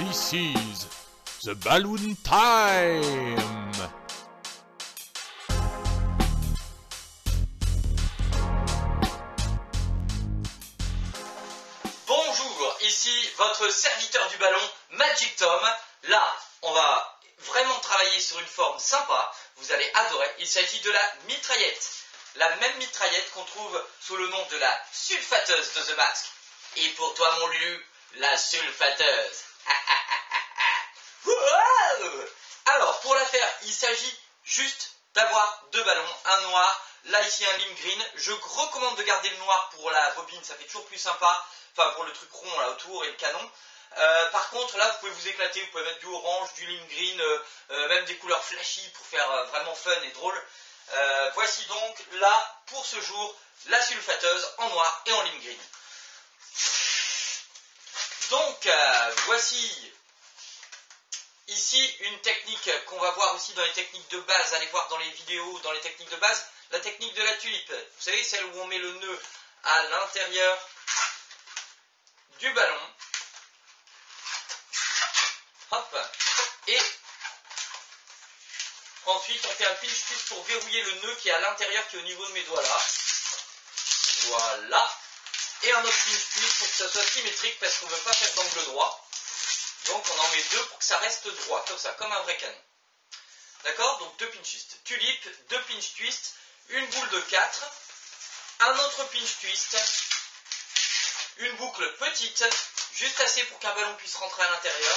This is the balloon time. Bonjour, ici votre serviteur du ballon, Magic Tom. Là, on va vraiment travailler sur une forme sympa, vous allez adorer. Il s'agit de la mitraillette. La même mitraillette qu'on trouve sous le nom de la sulfateuse de The Mask. Et pour toi, mon Lulu, la sulfateuse. Alors, pour la faire, il s'agit juste d'avoir deux ballons, un noir, là ici un lime green. Je recommande de garder le noir pour la bobine, ça fait toujours plus sympa. Enfin, pour le truc rond là autour et le canon. Par contre, là, vous pouvez vous éclater, vous pouvez mettre du orange, du lime green, même des couleurs flashy pour faire vraiment fun et drôle. Voici donc, là, pour ce jour, la sulfateuse en noir et en lime green. Donc, voici ici une technique qu'on va voir aussi dans les techniques de base. Allez voir dans les vidéos, dans les techniques de base, la technique de la tulipe. Vous savez, celle où on met le nœud à l'intérieur du ballon. Hop. Et ensuite, on fait un pinch twist pour verrouiller le nœud qui est à l'intérieur, qui est au niveau de mes doigts là. Voilà. Et un autre pinch twist pour que ça soit symétrique parce qu'on ne veut pas faire d'angle droit. Donc on en met deux pour que ça reste droit, comme ça, comme un vrai canon. D'accord? Donc deux pinch twists. Tulipe, deux pinch twists, une boule de 4, un autre pinch twist, une boucle petite, juste assez pour qu'un ballon puisse rentrer à l'intérieur,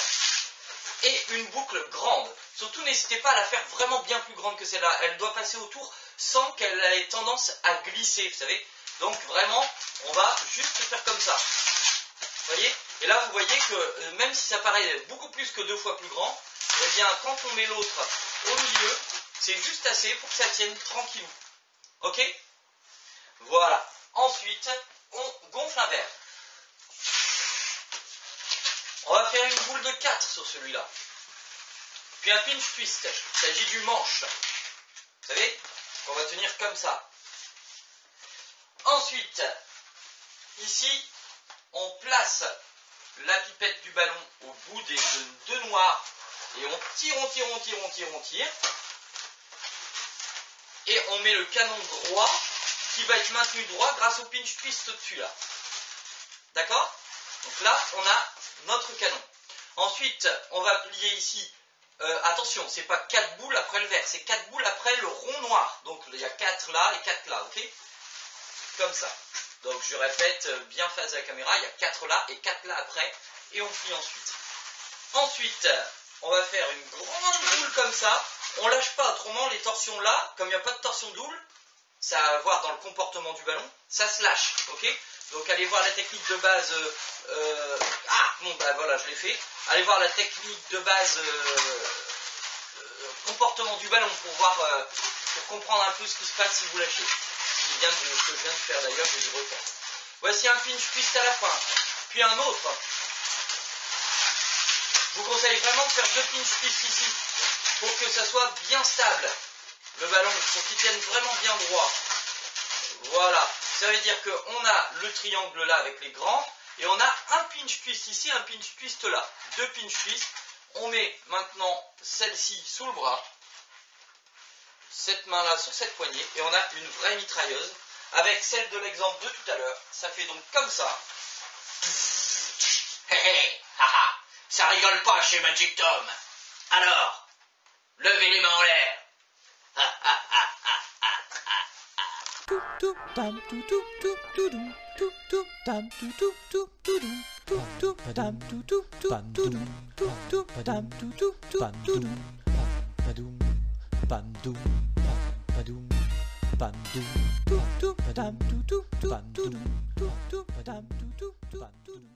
et une boucle grande. Surtout n'hésitez pas à la faire vraiment bien plus grande que celle-là. Elle doit passer autour sans qu'elle ait tendance à glisser, vous savez. Donc vraiment, on va juste faire comme ça. Vous voyez? Et là, vous voyez que même si ça paraît beaucoup plus que 2 fois plus grand, eh bien, quand on met l'autre au milieu, c'est juste assez pour que ça tienne tranquillou. Ok? Voilà. Ensuite, on gonfle un verre. On va faire une boule de 4 sur celui-là. Puis un pinch twist. Il s'agit du manche. Vous savez? On va tenir comme ça. Ensuite, ici, on place la pipette du ballon au bout des deux noirs et on tire, on tire, on tire, on tire, on tire. Et on met le canon droit qui va être maintenu droit grâce au pinch twist au-dessus là. D'accord? Donc là, on a notre canon. Ensuite, on va plier ici. Attention, c'est pas 4 boules après le vert, c'est 4 boules après le rond noir. Donc il y a 4 là et 4 là, ok? Comme ça. Donc je répète bien face à la caméra, il y a 4 là et 4 là après, et on plie ensuite. Ensuite, on va faire une grande boule comme ça, on lâche pas, autrement les torsions là, comme il n'y a pas de torsion double, ça va voir dans le comportement du ballon, ça se lâche, ok? Donc allez voir la technique de base, bon bah voilà, je l'ai fait, allez voir la technique de base comportement du ballon pour voir, pour comprendre un peu ce qui se passe si vous lâchez. Ce que je viens de faire d'ailleurs, je vais le refaire. Voici un pinch twist à la fin, puis un autre. Je vous conseille vraiment de faire 2 pinch twists ici, pour que ça soit bien stable, le ballon, pour qu'il tienne vraiment bien droit. Voilà, ça veut dire qu'on a le triangle là avec les grands, et on a un pinch twist ici, un pinch twist là. 2 pinch twists, on met maintenant celle-ci sous le bras, cette main là sur cette poignée, et on a une vraie mitrailleuse avec celle de l'exemple de tout à l'heure. Ça fait donc comme ça. Ça rigole pas chez Magic Tom. Alors, levez les mains en l'air. Bandung, badum, bandung, badum, badum, badum, badum, badum, badum, badum.